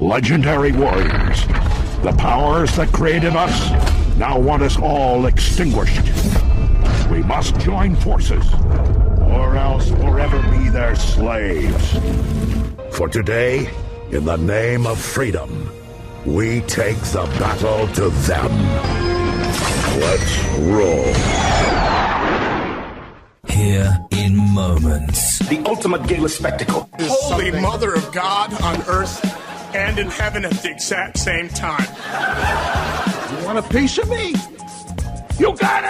Legendary warriors, the powers that created us now want us all extinguished. We must join forces, or else forever be their slaves. For today, in the name of freedom, we take the battle to them. Let's roll. Here in moments. The ultimate gala spectacle. Holy Mother of God on earth and in heaven at the exact same time. You want a piece of me? You got it!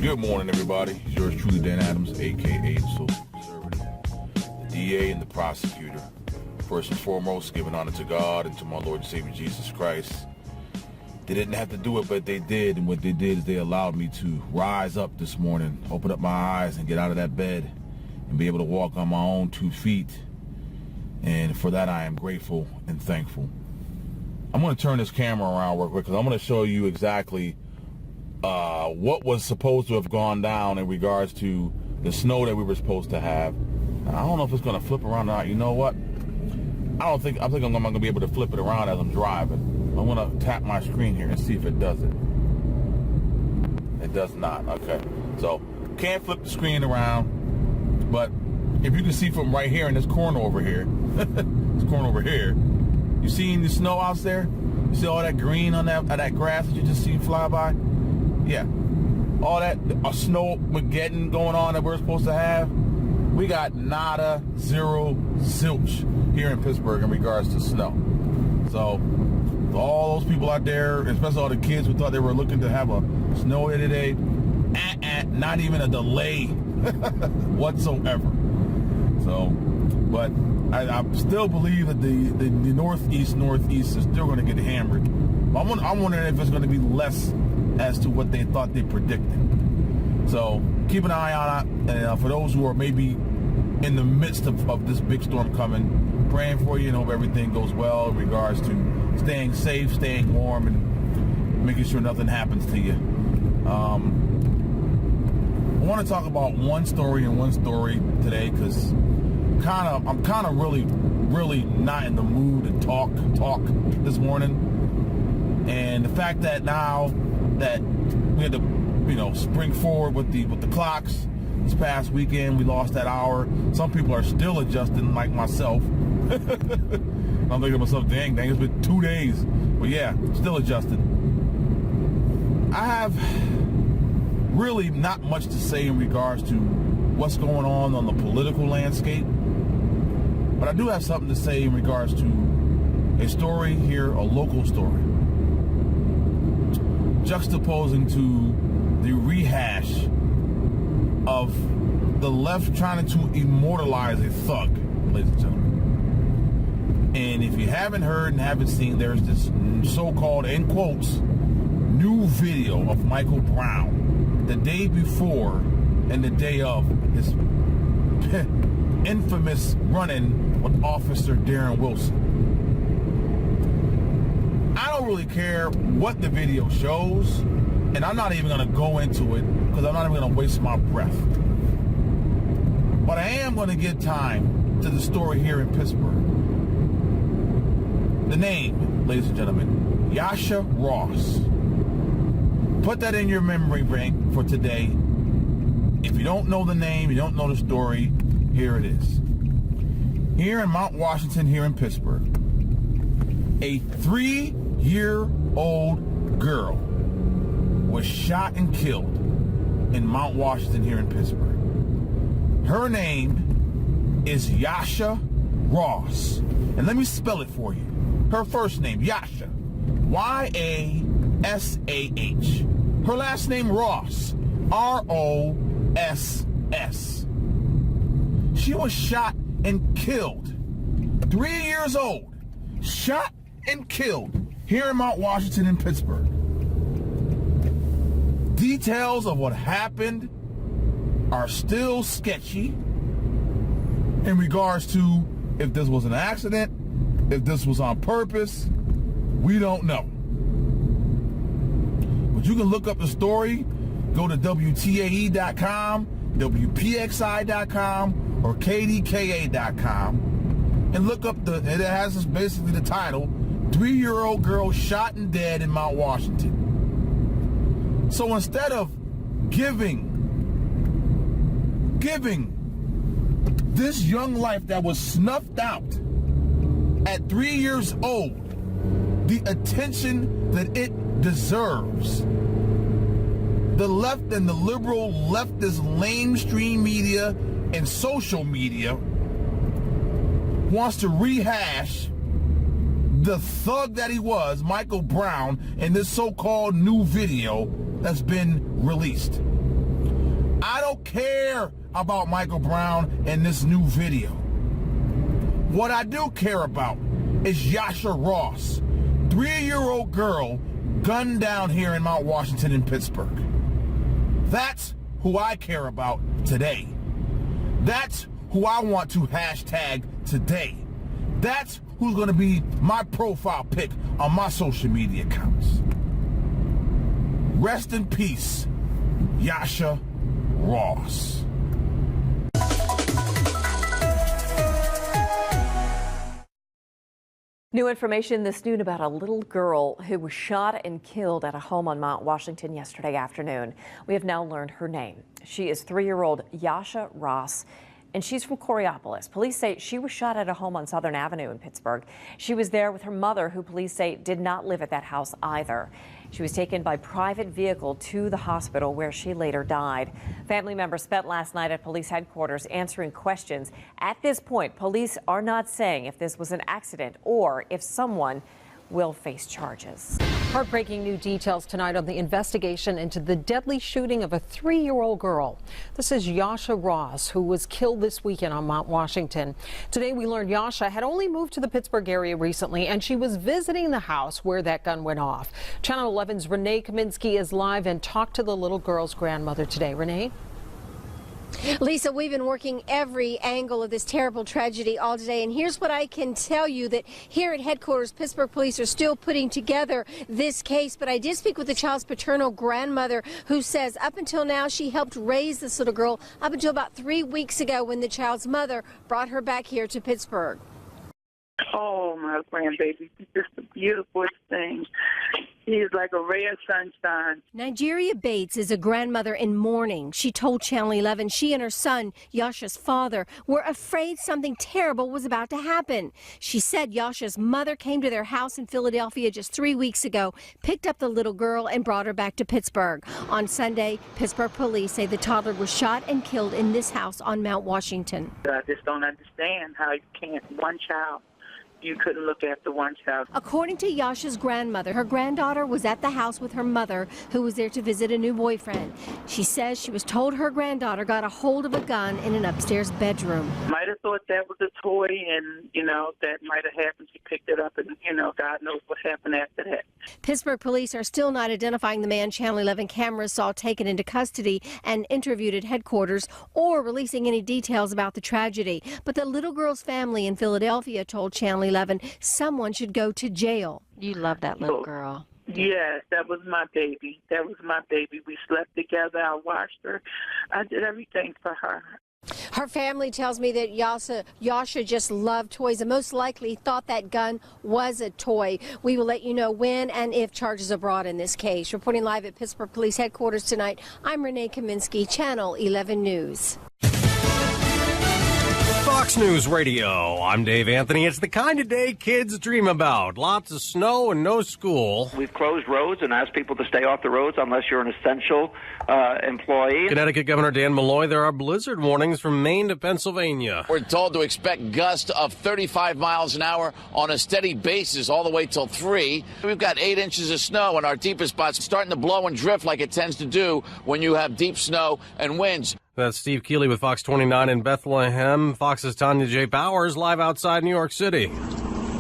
Good morning, everybody. It's yours truly, Dan Adams, a.k.a. the Social Conservative, the DA and the prosecutor. First and foremost, giving honor to God and to my Lord and Savior Jesus Christ. They didn't have to do it, but they did, and what they did is they allowed me to rise up this morning, open up my eyes, and get out of that bed, and be able to walk on my own 2 feet. And for that, I am grateful and thankful. I'm going to turn this camera around real quick, because I'm going to show you exactly what was supposed to have gone down in regards to the snow that we were supposed to have. Now, I don't know if it's going to flip around or not. You know what? I think I'm not going to be able to flip it around as I'm driving. I'm going to tap my screen here and see if it does it. It does not. Okay. So, can't flip the screen around. But if you can see from right here in this corner over here, you seen the snow out there? You see all that green on that grass that you just seen fly by? Yeah, all that snow-mageddon going on that we're supposed to have, we got nada, zero, zilch here in Pittsburgh in regards to snow. So, all those people out there, especially all the kids who thought they were looking to have a snow day today, not even a delay whatsoever. So, but I still believe that the northeast is still going to get hammered. I'm wondering if it's going to be less as to what they thought they predicted. So keep an eye on it. And for those who are maybe in the midst of this big storm coming, praying for you and hope everything goes well in regards to staying safe, staying warm, and making sure nothing happens to you. I want to talk about one story today because I'm kind of really not in the mood to talk this morning. And the fact that now that we had to, spring forward with the clocks. This past weekend, we lost that hour. Some people are still adjusting, like myself. I'm thinking to myself, dang, it's been 2 days. But yeah, still adjusted. I have really not much to say in regards to what's going on the political landscape. But I do have something to say in regards to a story here, a local story, juxtaposing to the rehash of the left trying to immortalize a thug, ladies and gentlemen. And if you haven't heard and haven't seen, there's this so-called, in quotes, new video of Michael Brown the day before and the day of his infamous run-in with Officer Darren Wilson. I don't really care what the video shows, and I'm not even going to go into it because I'm not even going to waste my breath. But I am going to give time to the story here in Pittsburgh. The name, ladies and gentlemen, Yasha Ross. Put that in your memory bank for today. If you don't know the name, you don't know the story, here it is. Here in Mount Washington, here in Pittsburgh, a 3-year-old girl was shot and killed in Mount Washington here in Pittsburgh. Her name is Yasha Ross. And let me spell it for you. Her first name, Yasha, Y-A-S-A-H. Her last name, Ross, R-O-S-S. She was shot and killed. 3 years old, shot and killed here in Mount Washington in Pittsburgh. Details of what happened are still sketchy. in regards to if this was an accident, if this was on purpose. We don't know. But you can look up the story, go to WTAE.com, WPXI.com, or KDKA.com, and look up it has basically the title, 3-year-old girl shot and dead in Mount Washington. So instead of giving this young life that was snuffed out at 3 years old the attention that it deserves, the left and the liberal leftist lamestream media and social media wants to rehash the thug that he was, Michael Brown, in this so-called new video that's been released. I don't care about Michael Brown and this new video. What I do care about is Yasha Ross, 3-year-old girl gunned down here in Mount Washington in Pittsburgh. That's who I care about today. That's who I want to hashtag today. That's who's going to be my profile pic on my social media accounts. Rest in peace, Yasha Ross. New information this noon about a little girl who was shot and killed at a home on Mount Washington yesterday afternoon. We have now learned her name. She is 3-year-old Yasha Ross, and she's from Coriopolis. Police say she was shot at a home on Southern Avenue in Pittsburgh. She was there with her mother, who police say did not live at that house either. She was taken by private vehicle to the hospital where she later died. Family members spent last night at police headquarters answering questions. At this point, police are not saying if this was an accident or if someone will face charges. Heartbreaking new details tonight on the investigation into the deadly shooting of a 3-year-old girl. This is Yasha Ross, who was killed this weekend on Mount Washington. Today we learned Yasha had only moved to the Pittsburgh area recently, and she was visiting the house where that gun went off. Channel 11's Renee Kaminsky is live and talked to the little girl's grandmother today. Renee? Lisa, we've been working every angle of this terrible tragedy all day, and here's what I can tell you, that here at headquarters, Pittsburgh police are still putting together this case. But I did speak with the child's paternal grandmother, who says up until now she helped raise this little girl up until about 3 weeks ago when the child's mother brought her back here to Pittsburgh. Oh, my grandbaby, he's just the beautiful thing. He's like a ray of sunshine. Nigeria Bates is a grandmother in mourning. She told Channel 11 she and her son, Yasha's father, were afraid something terrible was about to happen. She said Yasha's mother came to their house in Philadelphia just 3 weeks ago, picked up the little girl and brought her back to Pittsburgh. On Sunday, Pittsburgh police say the toddler was shot and killed in this house on Mount Washington. I just don't understand how you can't, one child. You couldn't look after one child. According to Yasha's grandmother, her granddaughter was at the house with her mother, who was there to visit a new boyfriend. She says she was told her granddaughter got a hold of a gun in an upstairs bedroom. Might have thought that was a toy, and, that might have happened. She picked it up, and, God knows what happened after that. Pittsburgh police are still not identifying the man Channel 11 cameras saw taken into custody and interviewed at headquarters, or releasing any details about the tragedy. But the little girl's family in Philadelphia told Channel 11 someone should go to jail. You love that little girl. Yes, that was my baby. That was my baby. We slept together. I watched her. I did everything for her. Her family tells me that Yasha just loved toys and most likely thought that gun was a toy. We will let you know when and if charges are brought in this case. Reporting live at Pittsburgh Police Headquarters tonight, I'm Renee Kaminsky, Channel 11 News. Fox News Radio. I'm Dave Anthony. It's the kind of day kids dream about. Lots of snow and no school. We've closed roads and asked people to stay off the roads unless you're an essential employee. Connecticut Governor Dan Malloy, there are blizzard warnings from Maine to Pennsylvania. We're told to expect gusts of 35 miles an hour on a steady basis all the way till 3. We've got 8 inches of snow in our deepest spots, starting to blow and drift like it tends to do when you have deep snow and winds. That's Steve Keeley with Fox 29 in Bethlehem. Fox's Tanya J. Powers live outside New York City.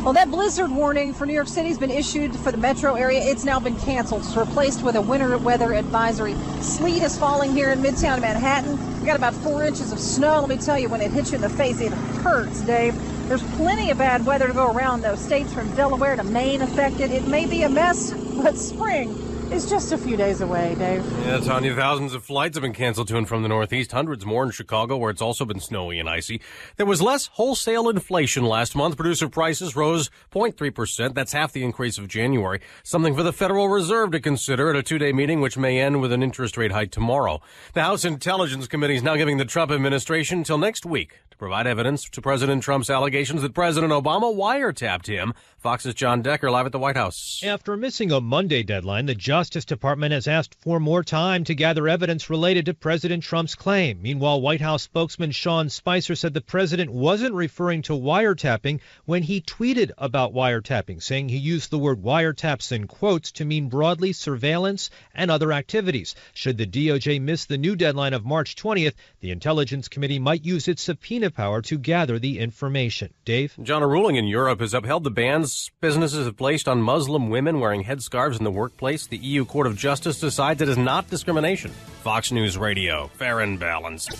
Well, that blizzard warning for New York City has been issued for the metro area. It's now been canceled. It's replaced with a winter weather advisory. Sleet is falling here in Midtown Manhattan. We got about 4 inches of snow. Let me tell you, when it hits you in the face, it hurts, Dave. There's plenty of bad weather to go around, though. States from Delaware to Maine affected. It may be a mess, but spring is just a few days away, Dave. Yeah, Tanya, thousands of flights have been canceled to and from the Northeast, hundreds more in Chicago, where it's also been snowy and icy. There was less wholesale inflation last month. Producer prices rose 0.3%. That's half the increase of January. Something for the Federal Reserve to consider at a two-day meeting, which may end with an interest rate hike tomorrow. The House Intelligence Committee is now giving the Trump administration until next week to provide evidence to President Trump's allegations that President Obama wiretapped him. Fox's John Decker live at the White House. After missing a Monday deadline, the Justice Department has asked for more time to gather evidence related to President Trump's claim. Meanwhile, White House spokesman Sean Spicer said the president wasn't referring to wiretapping when he tweeted about wiretapping, saying he used the word wiretaps in quotes to mean broadly surveillance and other activities. Should the DOJ miss the new deadline of March 20th, the Intelligence Committee might use its subpoena power to gather the information. Dave? John, a ruling in Europe has upheld the bans businesses have placed on Muslim women wearing headscarves in the workplace. The EU Court of Justice decides it is not discrimination. Fox News Radio, fair and balanced.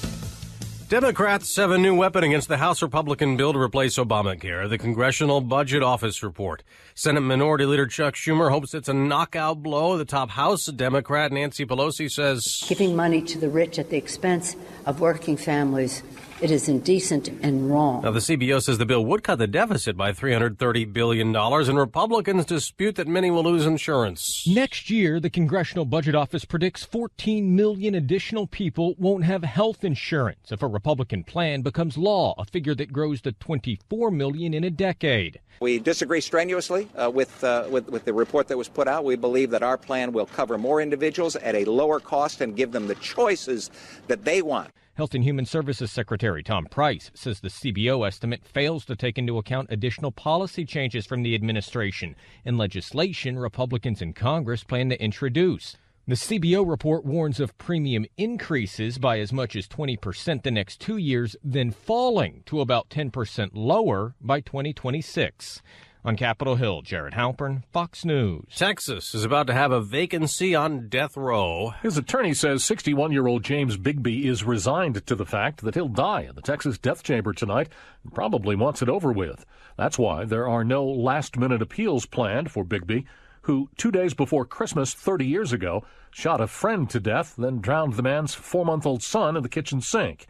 Democrats have a new weapon against the House Republican bill to replace Obamacare, the Congressional Budget Office report. Senate Minority Leader Chuck Schumer hopes it's a knockout blow. The top House Democrat, Nancy Pelosi, says giving money to the rich at the expense of working families, it is indecent and wrong. Now, the CBO says the bill would cut the deficit by $330 billion, and Republicans dispute that many will lose insurance. Next year, the Congressional Budget Office predicts 14 million additional people won't have health insurance if a Republican plan becomes law, a figure that grows to 24 million in a decade. We disagree strenuously with the report that was put out. We believe that our plan will cover more individuals at a lower cost and give them the choices that they want. Health and Human Services Secretary Tom Price says the CBO estimate fails to take into account additional policy changes from the administration and legislation Republicans in Congress plan to introduce. The CBO report warns of premium increases by as much as 20% the next 2 years, then falling to about 10% lower by 2026. On Capitol Hill, Jared Halpern, Fox News. Texas is about to have a vacancy on death row. His attorney says 61-year-old James Bigby is resigned to the fact that he'll die in the Texas death chamber tonight and probably wants it over with. That's why there are no last-minute appeals planned for Bigby, who 2 days before Christmas 30 years ago shot a friend to death, then drowned the man's 4-month-old son in the kitchen sink.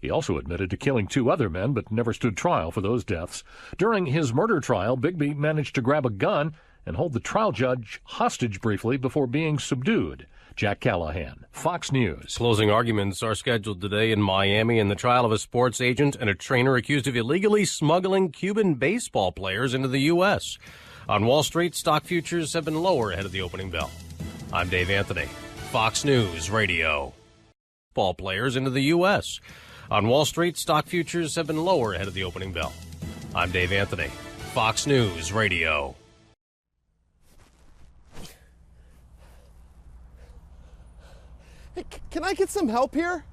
He also admitted to killing 2 other men, but never stood trial for those deaths. During his murder trial, Bigby managed to grab a gun and hold the trial judge hostage briefly before being subdued. Jack Callahan, Fox News. Closing arguments are scheduled today in Miami in the trial of a sports agent and a trainer accused of illegally smuggling Cuban baseball players into the U.S. On Wall Street, stock futures have been lower ahead of the opening bell. I'm Dave Anthony, Fox News Radio. Ball players into the U.S. On Wall Street, stock futures have been lower ahead of the opening bell. I'm Dave Anthony, Fox News Radio. Hey, can I get some help here?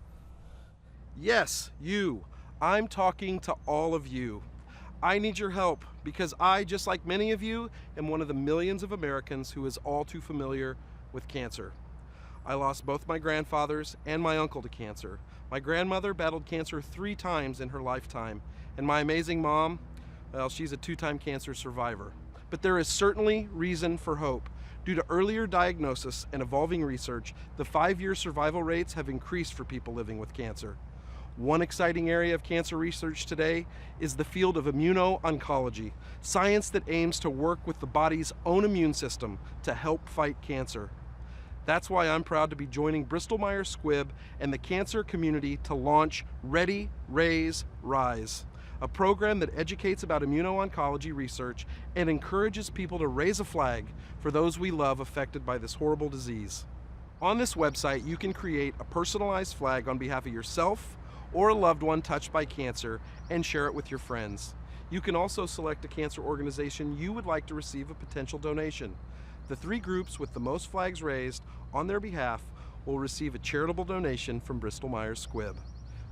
Yes, you. I'm talking to all of you. I need your help because I, just like many of you, am one of the millions of Americans who is all too familiar with cancer. I lost both my grandfathers and my uncle to cancer. My grandmother battled cancer 3 times in her lifetime, and my amazing mom, well, she's a 2-time cancer survivor. But there is certainly reason for hope. Due to earlier diagnosis and evolving research, the 5-year survival rates have increased for people living with cancer. One exciting area of cancer research today is the field of immuno-oncology, science that aims to work with the body's own immune system to help fight cancer. That's why I'm proud to be joining Bristol-Myers Squibb and the cancer community to launch Ready, Raise, Rise, a program that educates about immuno-oncology research and encourages people to raise a flag for those we love affected by this horrible disease. On this website, you can create a personalized flag on behalf of yourself or a loved one touched by cancer and share it with your friends. You can also select a cancer organization you would like to receive a potential donation. The 3 groups with the most flags raised on their behalf will receive a charitable donation from Bristol-Myers Squibb.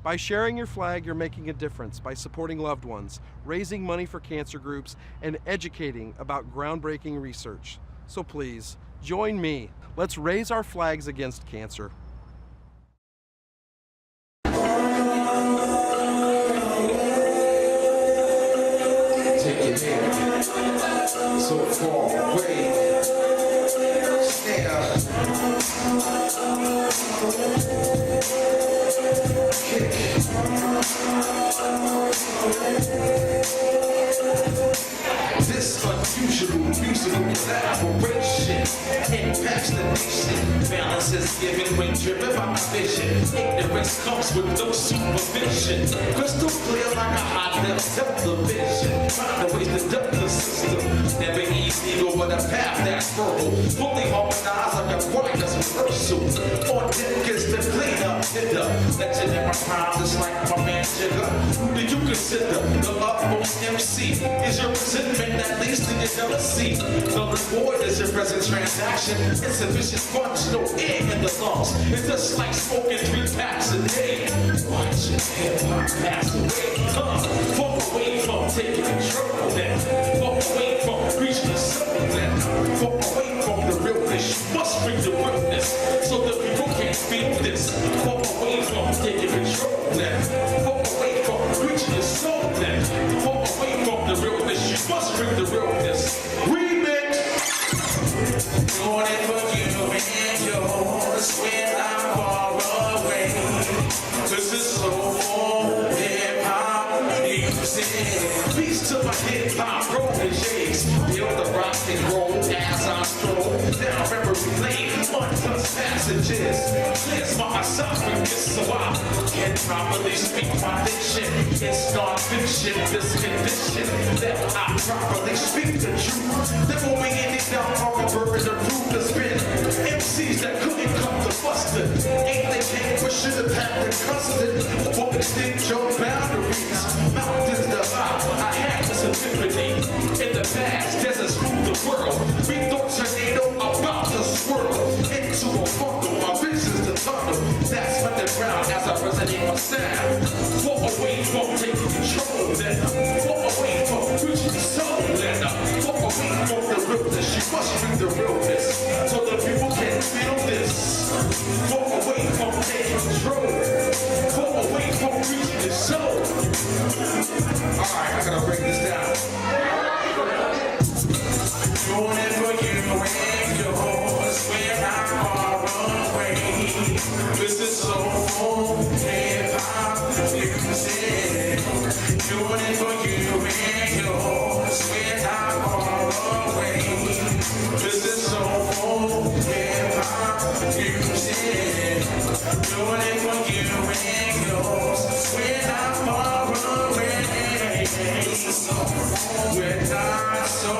By sharing your flag, you're making a difference by supporting loved ones, raising money for cancer groups, and educating about groundbreaking research. So please, join me. Let's raise our flags against cancer. so far away. Snare. Kick. This unusual musical collaboration impacts the nation. Balance is given when driven by vision. Ignorance comes with no supervision. Crystal clear like a hot level television. Find a way to duck the system. Never easy over the path that's fertile. Fully harmonized like a choir's rehearsal. On deck is the cleanup hitter. Legendary prime just like my man Jigger. Who do you consider the utmost MC? Is your resentment that leads to your jealousy? Null and void is your present transaction. Insufficient funds, no air in the lungs. It's just like smoking 3 packs a day. Watch hip-hop pass away. Fuck away from taking control then. Fuck away from reaching the soul then. Fuck away from the realness. You must bring the realness so the people can't feel this. Fuck away from taking control then. Fuck away from reaching the soul then. Fuck away from the realness. You must bring the realness. Remix! Doing it for you and yours when I'm far away. This is so hip-hop music. Peace to my hip-hop proteges. Build the rock and roll as I stroll down memory lane. Untouched passages. Cleanse my esophagus so I can properly speak my diction. It's non-fiction, this condition that I properly speak the truth. There won't be any doubt or a burden to prove the spin. MCs that couldn't come to Buster. Ain't they came for should have had the custard. Won't extend your boundaries. Mountains divide. I had this epiphany. In the past, deserts ruled the world. We thought tornado about to swirl into a bundle. My vision's the tunnel. That's underground as I resonate my sound. Walk away from taking control then. Walk away from reaching the soul then. Walk away from the realness. You must bring the realness so the people can feel this. Walk away from taking control. Walk away from reaching the soul. Alright, I gotta break this down. Doing it for you and yours when I'm far away. This is so hip-hop music. Doing it for you and yours when I'm far away. This is so hip-hop music. Doing it for you and yours when I'm far away. We're not so